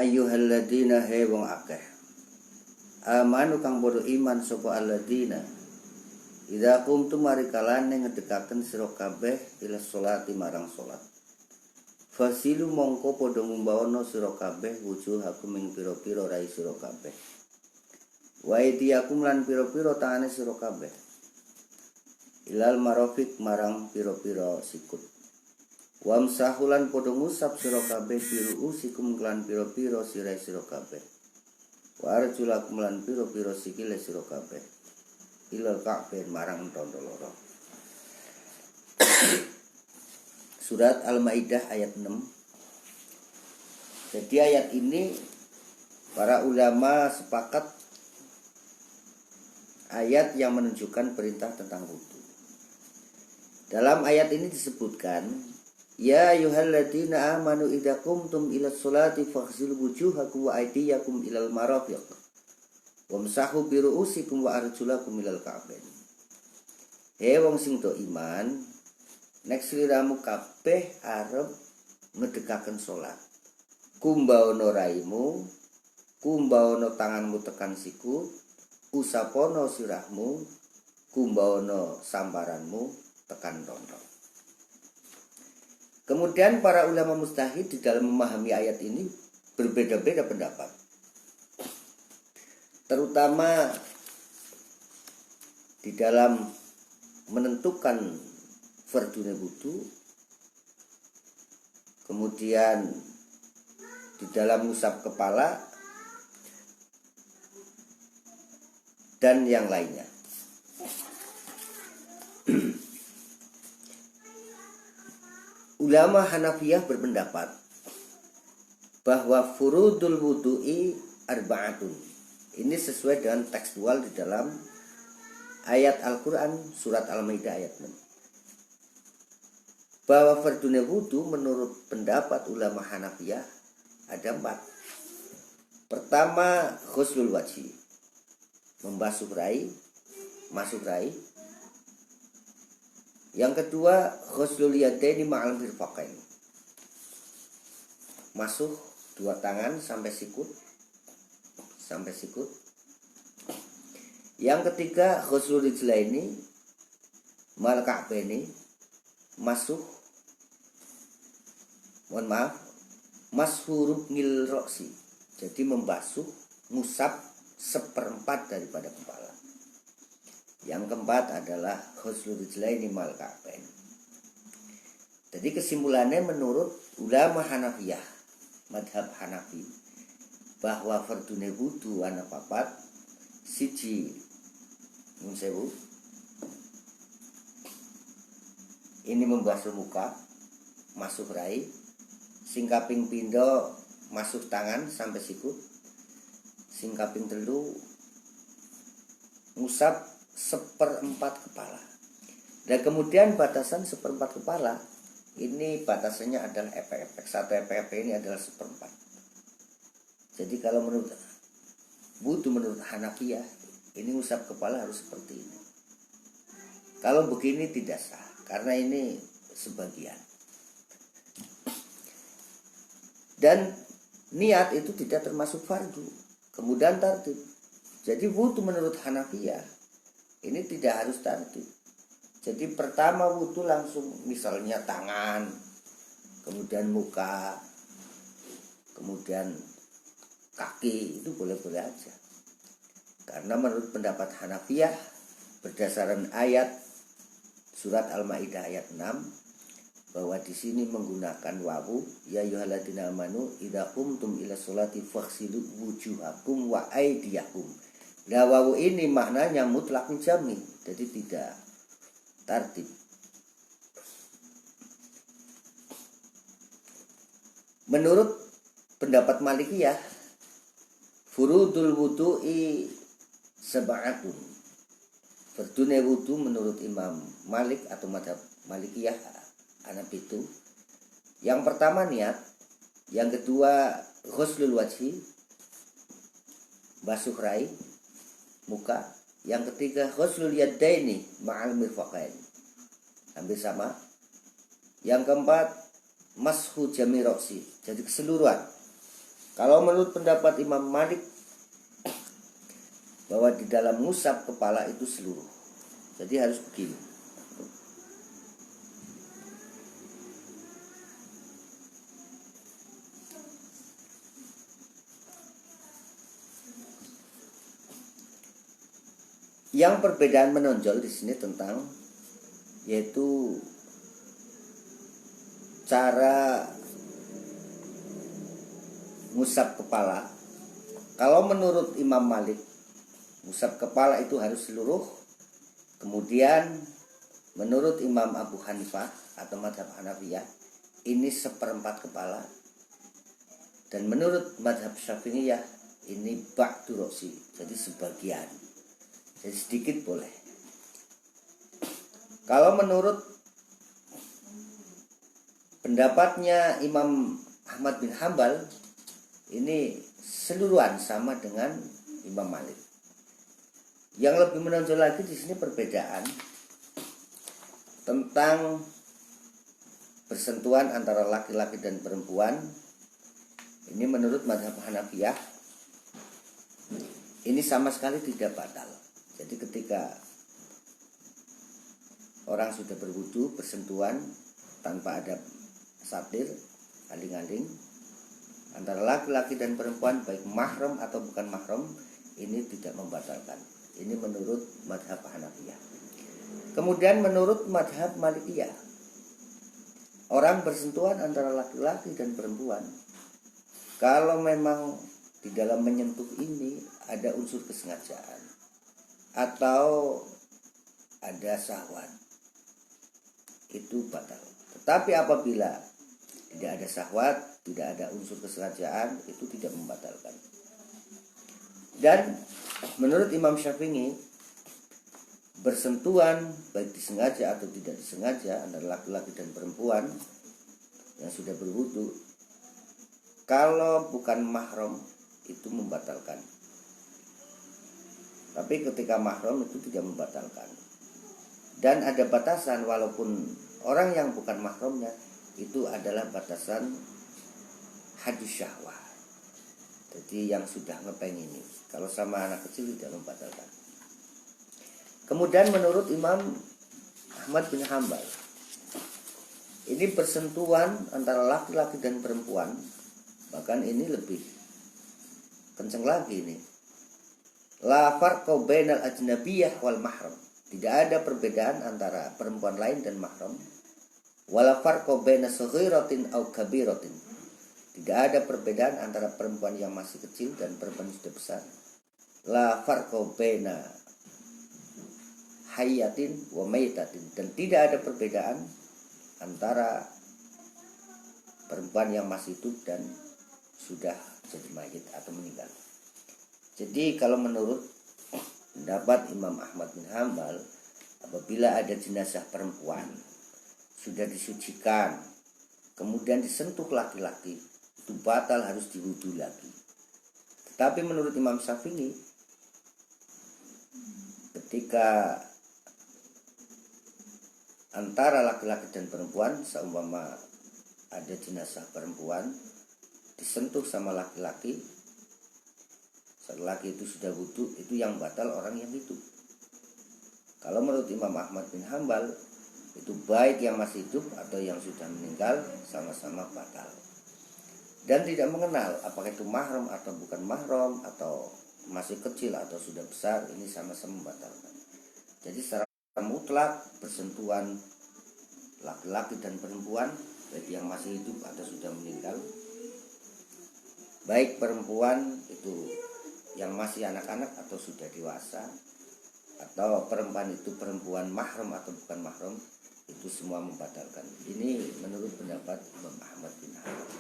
ayyuhalladzina he wong akeh amanu kang padha iman sapa alladzina idza qumtum marikalane ngedekaken sira kabeh ila sholati marang salat fasilu mongko padha ngumbawana sira kabeh wujuhakum ing pira-pira rai sira kabeh wa idiyakum lan pira-pira tangane sira kabeh ilal marofik marang pira-pira sikut wamsahulan padha ngusap sira kabeh biru usikum lan pira-pira sirai sira kabeh wa arjulakum lan pira-pira sikile sira kabeh ilal ka'bah marang tondo loro. Surat Al-Maidah ayat 6. Jadi ayat ini para ulama sepakat ayat yang menunjukkan perintah tentang wudu. Dalam ayat ini disebutkan, ya ayyuhalladzina amanu idza qumtum ila sholati faghsilu wujuhakum wa aydiyakum ilal marafiq wamsahu bi ru'usikum wa arjulakum ilal ka'bain. He wong sing do iman, nek sliramu kabeh arep ngedekaken salat. Kumbawana raimu, kumbawana tanganmu tekan sikut, usapono sirahmu, kumbawana samparanmu tekan tondo. Kemudian para ulama mujtahid di dalam memahami ayat ini berbeda-beda pendapat. Terutama di dalam menentukan fardune wudu, kemudian di dalam ngusap kepala dan yang lainnya. Ulama Hanafiyah berpendapat bahwa furudul wudu'i arba'atun. Ini sesuai dengan tekstual di dalam ayat Al-Quran surat Al-Maidah ayat 6. Bahwa fardune wudu menurut pendapat ulama Hanafiyah ada 4. Pertama, ghuslul wajhi, membasuh rai, masuk rai. Yang kedua, ghuslul yadaini ma'al mirfaqain, masuk dua tangan sampai sikut. Yang ketiga, ghuslul rijlaini ma'al ka'baini, masuk mashurub ngil roksi, jadi membasuh ngusap seperempat daripada kepala. Yang keempat adalah ghuslul rijlaini ma'al ka'bain. Jadi kesimpulannya menurut ulama Hanafiyah, madhab Hanafi, bahwa fardune wudu ana papat. Siji munsewu, ini membasuh muka, masuk rai. Sing kaping pindho masuk tangan sampai sikut. Sing kaping telu ngusap seperempat kepala. Dan kemudian batasan seperempat kepala ini batasannya adalah epek-epek. Satu epek-epek ini adalah seperempat. Jadi kalau menurut wudu menurut Hanafiyah, ini ngusap kepala harus seperti ini. Kalau begini tidak sah, karena ini sebagian. Dan niat itu tidak termasuk fardu. Kemudian tartib. Jadi wudu menurut Hanafiyah ini tidak harus tartib. Jadi pertama wudu langsung misalnya tangan, kemudian muka, kemudian kaki, itu boleh-boleh aja. Karena menurut pendapat Hanafiyah berdasarkan ayat surat Al-Maidah ayat 6 bahwa di sini menggunakan wawu, ya ayyuhalladzina amanu idza qumtum ila sholati faghsilu wujuhakum wa aydiyakum. Nah, wawu ini maknanya mutlak jami, jadi tidak tartib. Menurut pendapat Malikiyah, furudul wudu'i sab'atun. Fardune wudu menurut Imam Malik atau madhab Malikiyah Hanafi itu, yang pertama niat, yang kedua ghuslul wajhi, basuh rai, muka, yang ketiga ghuslul yadaini ma'al mirfaqain, hampir sama. Yang keempat mashu jami roksi, jadi keseluruhan. Kalau menurut pendapat Imam Malik, bahwa di dalam ngusap kepala itu seluruh, jadi harus begini. Yang perbedaan menonjol di sini tentang yaitu cara ngusap kepala. Kalau menurut Imam Malik, ngusap kepala itu harus seluruh. Kemudian menurut Imam Abu Hanifah atau madhab Hanafiyah, ini 1/4 kepala. Dan menurut madhab Syafi'iyah, ini ba'du rosi, jadi sebagian, jadi sedikit boleh. Kalau menurut pendapatnya Imam Ahmad bin Hambal, ini seluruhan sama dengan Imam Malik. Yang lebih menonjol lagi di sini perbedaan tentang bersentuhan antara laki-laki dan perempuan. Ini menurut mazhab Hanafiyah, ini sama sekali tidak batal. Jadi ketika orang sudah berwudu, bersentuhan tanpa ada satir, aling-aling antara laki-laki dan perempuan, baik mahram atau bukan mahram, ini tidak membatalkan. Ini menurut mazhab Hanafiyah. Kemudian menurut mazhab Malikiyah, orang bersentuhan antara laki-laki dan perempuan, kalau memang di dalam menyentuh ini ada unsur kesengajaan atau ada syahwat, itu batal. Tetapi apabila tidak ada syahwat, tidak ada unsur kesengajaan, itu tidak membatalkan. Dan menurut Imam Syafi'i, bersentuhan baik disengaja atau tidak disengaja antara laki-laki dan perempuan yang sudah berwudu, kalau bukan mahram itu membatalkan. Tapi ketika mahram itu tidak membatalkan. Dan ada batasan, walaupun orang yang bukan mahramnya itu adalah batasan hadis syahwah. Jadi yang sudah ngepeng ini, kalau sama anak kecil tidak membatalkan. Kemudian menurut Imam Ahmad bin Hambal, ini bersentuhan antara laki-laki dan perempuan, bahkan ini lebih kenceng lagi ini. La farqa bainal ajnabiyyah wal mahram. Tidak ada perbedaan antara perempuan lain dan mahram. Wala farqa baina saghiratin aw kabiratin. Tidak ada perbedaan antara perempuan yang masih kecil dan perempuan yang sudah besar. La farqa baina hayatin wa maitatin. Dan tidak ada perbedaan antara perempuan yang masih hidup dan sudah jadi mayit atau meninggal. Jadi kalau menurut pendapat Imam Ahmad bin Hambal, apabila ada jenazah perempuan sudah disucikan, kemudian disentuh laki-laki, itu batal, harus diwudu lagi. Tetapi menurut Imam Syafi'i, ketika antara laki-laki dan perempuan, seumpama ada jenazah perempuan disentuh sama laki-laki, setelah laki itu sudah wudu, itu yang batal orang yang hidup. Kalau menurut Imam Ahmad bin Hambal, itu baik yang masih hidup atau yang sudah meninggal sama-sama batal. Dan tidak mengenal apakah itu mahram atau bukan mahram, atau masih kecil atau sudah besar, ini sama-sama membatalkan. Jadi secara mutlak bersentuhan laki-laki dan perempuan, baik yang masih hidup atau sudah meninggal, baik perempuan itu yang masih anak-anak atau sudah dewasa, atau perempuan itu perempuan mahram atau bukan mahram, itu semua membatalkan. Ini menurut pendapat Imam Ahmad bin Hanbal.